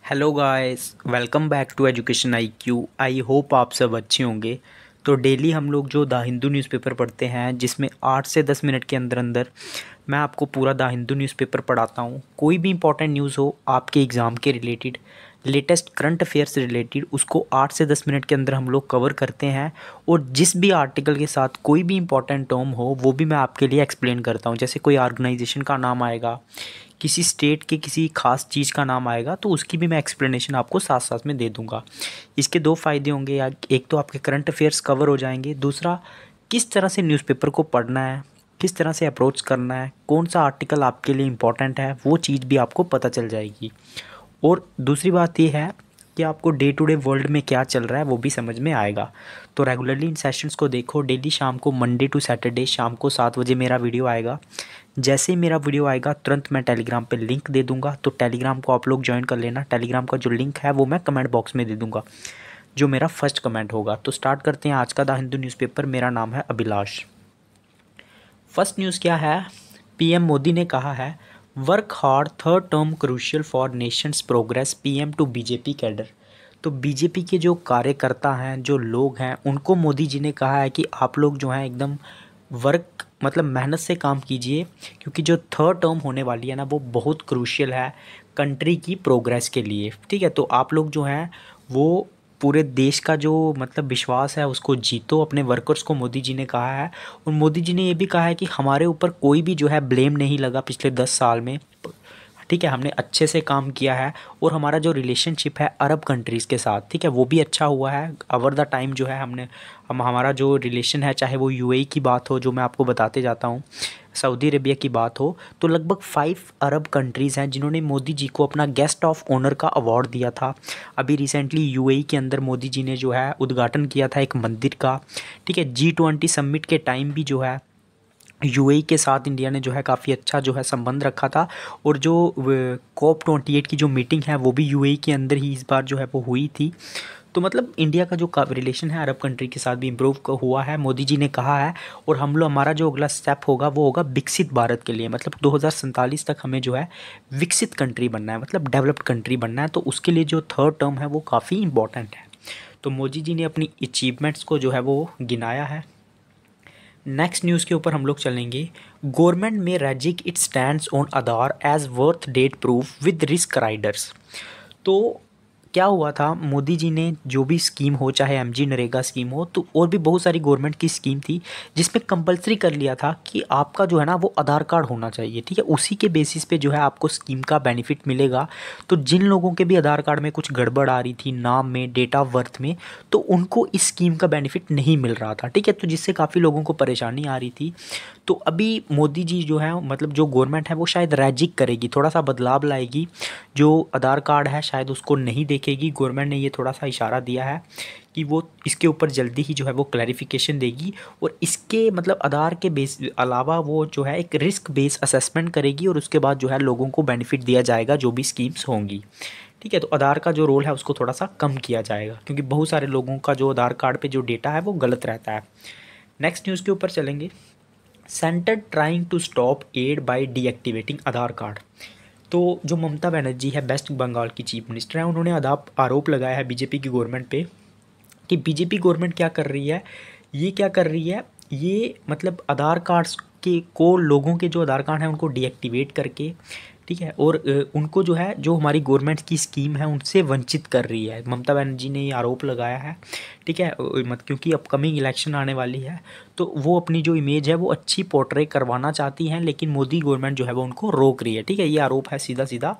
Hello guys, welcome back to education IQ. I hope आप सब अच्छे होंगे। तो डेली हम लोग जो द हिंदू न्यूज़पेपर पढ़ते हैं, जिसमें 8 से 10 मिनट के अंदर अंदर मैं आपको पूरा द हिंदू न्यूज़पेपर पढ़ाता हूँ। कोई भी इंपॉर्टेंट न्यूज़ हो आपके एग्ज़ाम के रिलेटेड, लेटेस्ट करंट अफेयर से रिलेटेड, उसको 8 से 10 मिनट के अंदर हम लोग कवर करते हैं। और जिस भी आर्टिकल के साथ कोई भी इंपॉर्टेंट टर्म हो वो भी मैं आपके लिए एक्सप्लेन करता हूँ। जैसे कोई ऑर्गेनाइजेशन का नाम आएगा, किसी स्टेट के किसी खास चीज़ का नाम आएगा, तो उसकी भी मैं एक्सप्लेनेशन आपको साथ साथ में दे दूंगा। इसके दो फ़ायदे होंगे, या एक तो आपके करंट अफेयर्स कवर हो जाएंगे, दूसरा किस तरह से न्यूज़पेपर को पढ़ना है, किस तरह से अप्रोच करना है, कौन सा आर्टिकल आपके लिए इम्पोर्टेंट है, वो चीज़ भी आपको पता चल जाएगी। और दूसरी बात ये है कि आपको डे टू डे वर्ल्ड में क्या चल रहा है वो भी समझ में आएगा। तो रेगुलरली इन सेशंस को देखो। डेली शाम को, मंडे टू सैटरडे शाम को 7 बजे मेरा वीडियो आएगा। जैसे ही मेरा वीडियो आएगा तुरंत मैं टेलीग्राम पे लिंक दे दूंगा, तो टेलीग्राम को आप लोग ज्वाइन कर लेना। टेलीग्राम का जो लिंक है वो मैं कमेंट बॉक्स में दे दूंगा, जो मेरा फर्स्ट कमेंट होगा। तो स्टार्ट करते हैं आज का द हिंदू न्यूज़पेपर। मेरा नाम है अभिलाष। फर्स्ट न्यूज़ क्या है? पीएम मोदी ने कहा है, work hard, third term crucial for nation's progress, PM to BJP cadre. तो बीजेपी के जो कार्यकर्ता हैं, जो लोग हैं, उनको मोदी जी ने कहा है कि आप लोग जो हैं एकदम वर्क मतलब मेहनत से काम कीजिए, क्योंकि जो थर्ड टर्म होने वाली है ना, वो बहुत क्रूशियल है कंट्री की प्रोग्रेस के लिए। ठीक है, तो आप लोग जो हैं वो पूरे देश का जो मतलब विश्वास है उसको जीतो, अपने वर्कर्स को मोदी जी ने कहा है। और मोदी जी ने ये भी कहा है कि हमारे ऊपर कोई भी जो है ब्लेम नहीं लगा पिछले 10 साल में। ठीक है, हमने अच्छे से काम किया है, और हमारा जो रिलेशनशिप है अरब कंट्रीज़ के साथ, ठीक है, वो भी अच्छा हुआ है। ओवर द टाइम जो है हमारा जो रिलेशन है, चाहे वो यूएई की बात हो, जो मैं आपको बताते जाता हूँ, सऊदी अरेबिया की बात हो, तो लगभग 5 अरब कंट्रीज़ हैं जिन्होंने मोदी जी को अपना गेस्ट ऑफ ऑनर का अवार्ड दिया था। अभी रिसेंटली यूएई के अंदर मोदी जी ने जो है उद्घाटन किया था एक मंदिर का। ठीक है, G20 समिट के टाइम भी जो है यूएई के साथ इंडिया ने जो है काफ़ी अच्छा जो है संबंध रखा था। और जो COP28 की जो मीटिंग है वो भी यूएई के अंदर ही इस बार जो है वो हुई थी। तो मतलब इंडिया का जो रिलेशन है अरब कंट्री के साथ भी इम्प्रूव हुआ है, मोदी जी ने कहा है। और हम लोग, हमारा जो अगला स्टेप होगा वो होगा विकसित भारत के लिए, मतलब 2047 तक हमें जो है विकसित कंट्री बनना है, मतलब डेवलप्ड कंट्री बनना है। तो उसके लिए जो थर्ड टर्म है वो काफ़ी इंपॉर्टेंट है। तो मोदी जी ने अपनी अचीवमेंट्स को जो है वो गिनाया है। नेक्स्ट न्यूज़ के ऊपर हम लोग चलेंगे। गवर्नमेंट में रैजिक it stands on Aadhaar as birth date proof with risk riders. तो क्या हुआ था, मोदी जी ने जो भी स्कीम हो, चाहे एमजी नरेगा स्कीम हो, तो और भी बहुत सारी गवर्नमेंट की स्कीम थी जिसमें कंपलसरी कर लिया था कि आपका जो है ना वो आधार कार्ड होना चाहिए। ठीक है, उसी के बेसिस पे जो है आपको स्कीम का बेनिफिट मिलेगा। तो जिन लोगों के भी आधार कार्ड में कुछ गड़बड़ आ रही थी, नाम में, डेट ऑफ बर्थ में, तो उनको इस स्कीम का बेनिफिट नहीं मिल रहा था। ठीक है, तो जिससे काफ़ी लोगों को परेशानी आ रही थी। तो अभी मोदी जी जो है, मतलब जो गवर्नमेंट है वो शायद रैजिक करेगी, थोड़ा सा बदलाव लाएगी। जो आधार कार्ड है शायद उसको नहीं देखेगी। गवर्नमेंट ने ये थोड़ा सा इशारा दिया है कि वो इसके ऊपर जल्दी ही जो है वो क्लैरिफिकेशन देगी। और इसके मतलब आधार के बेस अलावा वो जो है एक रिस्क बेस असेसमेंट करेगी, और उसके बाद जो है लोगों को बेनिफिट दिया जाएगा जो भी स्कीम्स होंगी। ठीक है, तो आधार का जो रोल है उसको थोड़ा सा कम किया जाएगा, क्योंकि बहुत सारे लोगों का जो आधार कार्ड पे जो डेटा है वो गलत रहता है। नेक्स्ट न्यूज़ के ऊपर चलेंगे। Centre trying to stop aid by deactivating Aadhaar card. तो जो ममता बनर्जी है, वेस्ट बंगाल की चीफ मिनिस्टर है, उन्होंने आरोप लगाया है बीजेपी की गवर्नमेंट पे कि बीजेपी गवर्नमेंट क्या कर रही है, ये क्या कर रही है, ये मतलब आधार कार्ड्स के को, लोगों के जो आधार कार्ड हैं उनको डीएक्टिवेट करके, ठीक है, और उनको जो है, जो हमारी गवर्नमेंट की स्कीम है उनसे वंचित कर रही है। ममता बनर्जी ने ये आरोप लगाया है। ठीक है, मत क्योंकि अपकमिंग इलेक्शन आने वाली है, तो वो अपनी जो इमेज है वो अच्छी पोर्ट्रे करवाना चाहती हैं, लेकिन मोदी गवर्नमेंट जो है वो उनको रोक रही है। ठीक है, ये आरोप है सीधा सीधा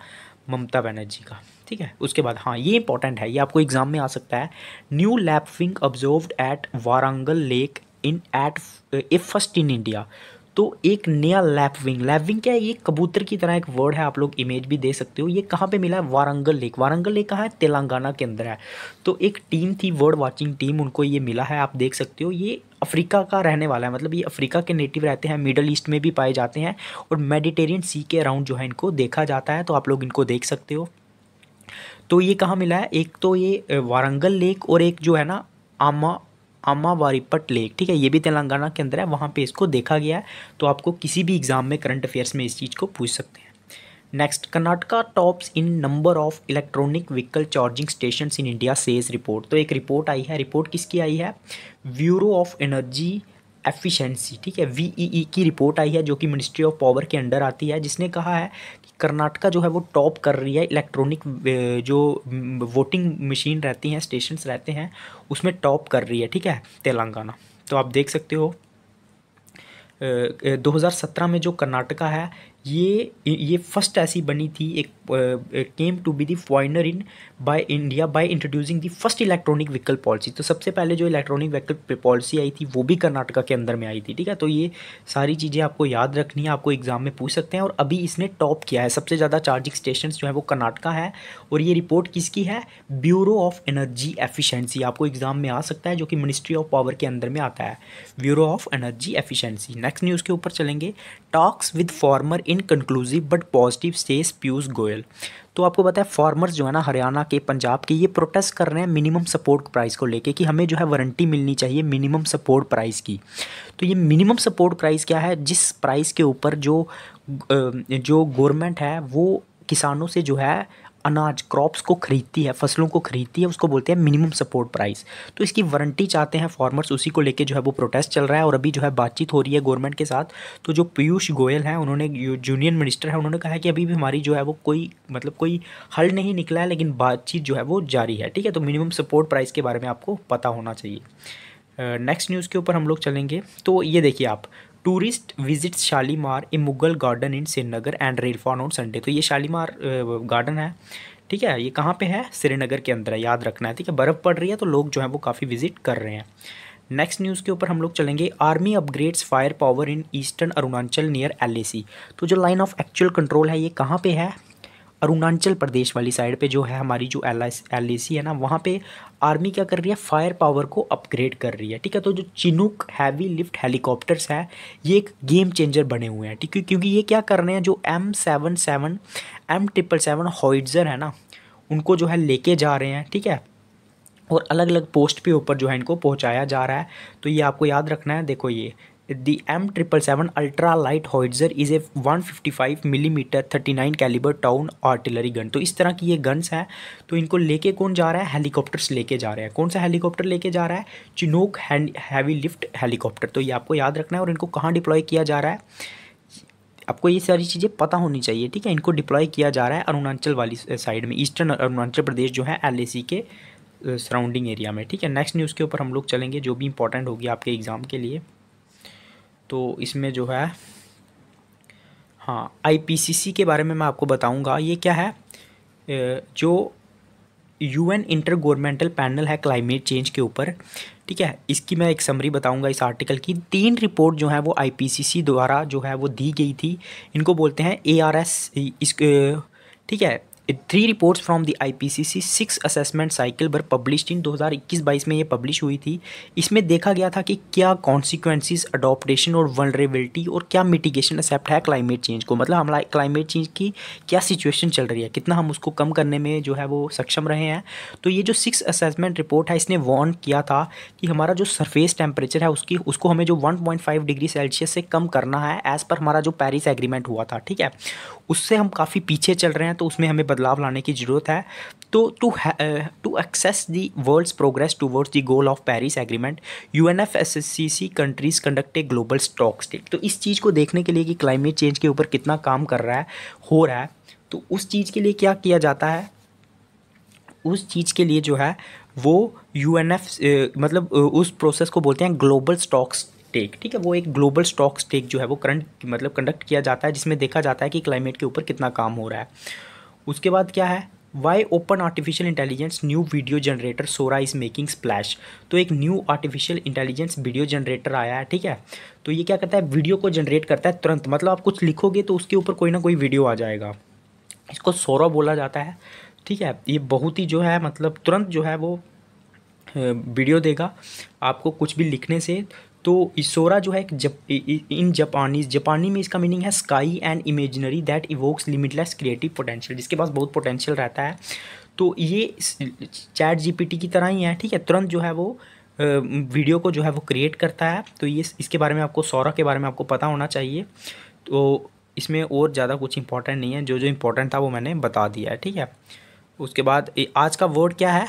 ममता बनर्जी का। ठीक है, उसके बाद हाँ, ये इंपॉर्टेंट है, ये आपको एग्जाम में आ सकता है। New lapwing observed at Warangal lake in at a first in India. तो एक नया लैपविंग, लैपविंग क्या है, ये कबूतर की तरह एक वर्ड है, आप लोग इमेज भी दे सकते हो। ये कहाँ पे मिला है? वारंगल लेक। वारंगल लेक कहाँ है? तेलंगाना के अंदर है। तो एक टीम थी, वर्ड वाचिंग टीम, उनको ये मिला है, आप देख सकते हो। ये अफ्रीका का रहने वाला है, मतलब ये अफ्रीका के नेटिव रहते हैं, मिडल ईस्ट में भी पाए जाते हैं, और मेडिटेरियन सी के अराउंड जो है इनको देखा जाता है। तो आप लोग इनको देख सकते हो। तो ये कहाँ मिला है? एक तो ये वारंगल लेक, और एक जो है ना आमा अम्मावारीपट लेक। ठीक है, ये भी तेलंगाना के अंदर है, वहाँ पे इसको देखा गया है। तो आपको किसी भी एग्ज़ाम में करंट अफेयर्स में इस चीज़ को पूछ सकते हैं। Next, Karnataka tops in number of electronic vehicle charging station in India says report. तो एक रिपोर्ट आई है, रिपोर्ट किसकी आई है? ब्यूरो ऑफ एनर्जी एफिशिएंसी, ठीक है, VEE की रिपोर्ट आई है जो कि मिनिस्ट्री ऑफ पावर के अंडर आती है, जिसने कहा है कि कर्नाटका जो है वो टॉप कर रही है इलेक्ट्रॉनिक जो वोटिंग मशीन रहती हैं, स्टेशंस रहते हैं, उसमें टॉप कर रही है, ठीक है, तेलंगाना। तो आप देख सकते हो 2017 में जो कर्नाटका है ये फर्स्ट ऐसी बनी थी, एक came to be the pioneer in by India by introducing the first electronic vehicle policy. तो सबसे पहले जो इलेक्ट्रॉनिक व्हीकल पॉलिसी आई थी वो भी कर्नाटका के अंदर में आई थी, ठीक है। तो ये सारी चीज़ें आपको याद रखनी है, आपको एग्जाम में पूछ सकते हैं। और अभी इसने टॉप किया है, सबसे ज़्यादा चार्जिंग स्टेशन जो है वो कर्नाटका है। और ये रिपोर्ट किसकी है? ब्यूरो ऑफ एनर्जी एफिशिएंसी, आपको एग्जाम में आ सकता है, जो कि मिनिस्ट्री ऑफ पावर के अंदर में आता है, bureau of energy efficiency. Next news के ऊपर चलेंगे, talks with farmer inconclusive but positive says Piyush Goyal. तो आपको पता है फार्मर्स जो है ना हरियाणा के, पंजाब के, ये प्रोटेस्ट कर रहे हैं मिनिमम सपोर्ट प्राइस को लेके कि हमें जो है वारंटी मिलनी चाहिए मिनिमम सपोर्ट प्राइस की। तो ये मिनिमम सपोर्ट प्राइस क्या है? जिस प्राइस के ऊपर जो गवर्नमेंट है वो किसानों से जो है अनाज क्रॉप्स को खरीदती है, फसलों को खरीदती है, उसको बोलते हैं मिनिमम सपोर्ट प्राइस। तो इसकी वारंटी चाहते हैं फार्मर्स, उसी को लेके जो है वो प्रोटेस्ट चल रहा है। और अभी जो है बातचीत हो रही है गवर्नमेंट के साथ। तो जो पीयूष गोयल हैं, उन्होंने, यूनियन मिनिस्टर है, उन्होंने कहा है कि अभी भी हमारी जो है वो कोई हल नहीं निकला है, लेकिन बातचीत जो है वो जारी है, ठीक है। तो मिनिमम सपोर्ट प्राइस के बारे में आपको पता होना चाहिए। नेक्स्ट न्यूज़ के ऊपर हम लोग चलेंगे। तो ये देखिए आप, tourist visit Shalimar a Mughal garden in Srinagar and रेलफॉन ऑन संडे। तो ये शालीमार गार्डन है, ठीक है, ये कहाँ पे है? श्रीनगर के अंदर है, याद रखना है, ठीक है। बर्फ़ पड़ रही है तो लोग जो है वो काफ़ी विजिट कर रहे हैं। नेक्स्ट न्यूज़ के ऊपर हम लोग चलेंगे, army upgrades fire power in eastern Arunachal near LAC। तो जो लाइन ऑफ एक्चुअल कंट्रोल है ये कहाँ पे है? अरुणाचल प्रदेश वाली साइड पे जो है हमारी जो LAC है ना, वहाँ पे आर्मी क्या कर रही है? फायर पावर को अपग्रेड कर रही है, ठीक है। तो जो चिनूक हैवी लिफ्ट हेलीकॉप्टर्स है ये एक गेम चेंजर बने हुए हैं, ठीक है, क्योंकि ये क्या कर रहे हैं, जो M777 हॉइट्ज़र है ना, उनको जो है लेके जा रहे हैं, ठीक है। और अलग अलग पोस्ट पे ऊपर जो है इनको पहुंचाया जा रहा है। तो ये आपको याद रखना है। देखो ये the M777 ultra light howitzer is a 155 millimetre 39 calibre towed artillery gun. तो इस तरह की ये गन्स हैं। तो इनको लेके कौन जा रहा है? हेलीकॉप्टर्स लेके जा रहे हैं। कौन सा हेलीकॉप्टर लेके जा रहा है? Chinook heavy lift helicopter. तो ये आपको याद रखना है। और इनको कहाँ डिप्लॉय किया जा रहा है? आपको ये सारी चीज़ें पता होनी चाहिए, ठीक है। इनको डिप्लॉय किया जा रहा है अरुणाचल वाली साइड में, ईस्टर्न अरुणाचल प्रदेश जो है LAC के सराउंडिंग एरिया में, ठीक है। नेक्स्ट न्यूज़ के ऊपर हम लोग चलेंगे, जो भी इंपॉर्टेंट होगी आपके एग्ज़ाम के लिए। तो इसमें जो है, हाँ, IPCC के बारे में मैं आपको बताऊंगा। ये क्या है? जो UN इंटर गवर्नमेंटल पैनल है क्लाइमेट चेंज के ऊपर, ठीक है, इसकी मैं एक समरी बताऊंगा इस आर्टिकल की। 3 रिपोर्ट जो है वो IPCC द्वारा जो है वो दी गई थी, इनको बोलते हैं ARS, इस, ठीक है। 3 reports from the IPCC 6 assessment cycle were published in 2021-22 में ये पब्लिश हुई थी। इसमें देखा गया था कि क्या कॉन्सिक्वेंसेस, अडॉप्टेशन और वल्नरेबिलिटी और क्या मिटिगेशन एक्सेप्ट है क्लाइमेट चेंज को, मतलब हमारा क्लाइमेट चेंज की क्या सिचुएशन चल रही है, कितना हम उसको कम करने में जो है वो सक्षम रहे हैं। तो ये जो 6 असेसमेंट रिपोर्ट है, इसने वार्न किया था कि हमारा जो सरफेस टेम्परेचर है उसको हमें जो 1.5 डिग्री सेल्सियस से कम करना है, एज़ पर हमारा जो पेरिस एग्रीमेंट हुआ था, ठीक है, उससे हम काफ़ी पीछे चल रहे हैं। तो उसमें हमें बदलाव लाने की ज़रूरत है। तो to access the world's progress towards the goal of Paris agreement, UNFCCC countries conduct a global stock state. तो इस चीज़ को देखने के लिए कि क्लाइमेट चेंज के ऊपर कितना काम कर रहा है, हो रहा है, तो उस चीज़ के लिए क्या किया जाता है? उस चीज़ के लिए जो है वो मतलब उस प्रोसेस को बोलते हैं ग्लोबल स्टॉक स्टेक, ठीक है। वो एक ग्लोबल स्टॉक स्टेक जो है वो कंडक्ट किया जाता है, जिसमें देखा जाता है कि क्लाइमेट के ऊपर कितना काम हो रहा है। उसके बाद क्या है? Why open artificial intelligence new video generator Sora is making splash. तो एक new artificial intelligence video generator आया है, ठीक है। तो ये क्या करता है? वीडियो को जनरेट करता है तुरंत, मतलब आप कुछ लिखोगे तो उसके ऊपर कोई ना कोई वीडियो आ जाएगा। इसको सोरा बोला जाता है, ठीक है। ये बहुत ही जो है मतलब तुरंत जो है वो वीडियो देगा आपको कुछ भी लिखने से। तो इसोरा जो है इन जापानी में इसका मीनिंग है sky and imaginary that evokes limitless creative potential, जिसके पास बहुत पोटेंशियल रहता है। तो ये चैट GPT की तरह ही है, ठीक है। तुरंत जो है वो वीडियो को जो है वो क्रिएट करता है। तो ये इसके बारे में आपको, सौरा के बारे में आपको पता होना चाहिए। तो इसमें और ज़्यादा कुछ इंपॉर्टेंट नहीं है, जो जो इंपॉर्टेंट था वो मैंने बता दिया है, ठीक है। उसके बाद आज का वर्ड क्या है,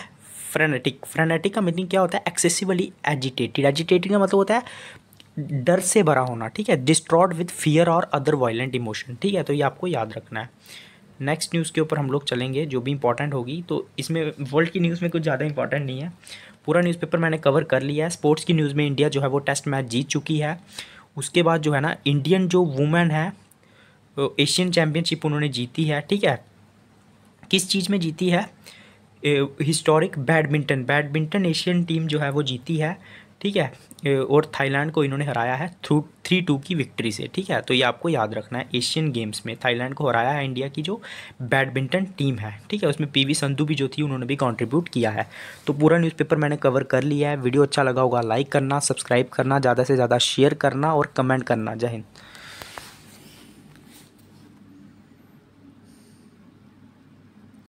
फ्रेनेटिक। फ्रेनेटिक का मीनिंग क्या होता है, एक्सेसिवली एजिटेटेड। एजिटेटेड का मतलब होता है डर से भरा होना, ठीक है। डिस्ट्रॉट विद फियर और अदर वायलेंट इमोशन, ठीक है। तो ये आपको याद रखना है। नेक्स्ट न्यूज़ के ऊपर हम लोग चलेंगे जो भी इंपॉर्टेंट होगी। तो इसमें वर्ल्ड की न्यूज़ में कुछ ज़्यादा इंपॉर्टेंट नहीं है, पूरा न्यूज़पेपर मैंने कवर कर लिया है। स्पोर्ट्स की न्यूज़ में इंडिया जो है वो टेस्ट मैच जीत चुकी है। उसके बाद जो है ना, इंडियन जो वुमेन है एशियन चैम्पियनशिप उन्होंने जीती है, ठीक है। किस चीज़ में जीती है, हिस्टोरिक बैडमिंटन एशियन टीम जो है वो जीती है, ठीक है। और थाईलैंड को इन्होंने हराया है थ्रू 3-2 की विक्ट्री से, ठीक है। तो ये आपको याद रखना है, एशियन गेम्स में थाईलैंड को हराया है इंडिया की जो बैडमिंटन टीम है, ठीक है। उसमें पीवी संधू भी जो थी उन्होंने भी कंट्रीब्यूट किया है। तो पूरा न्यूज़पेपर मैंने कवर कर लिया है। वीडियो अच्छा लगा होगा लाइक करना, सब्सक्राइब करना, ज़्यादा से ज़्यादा शेयर करना और कमेंट करना। जय हिंद।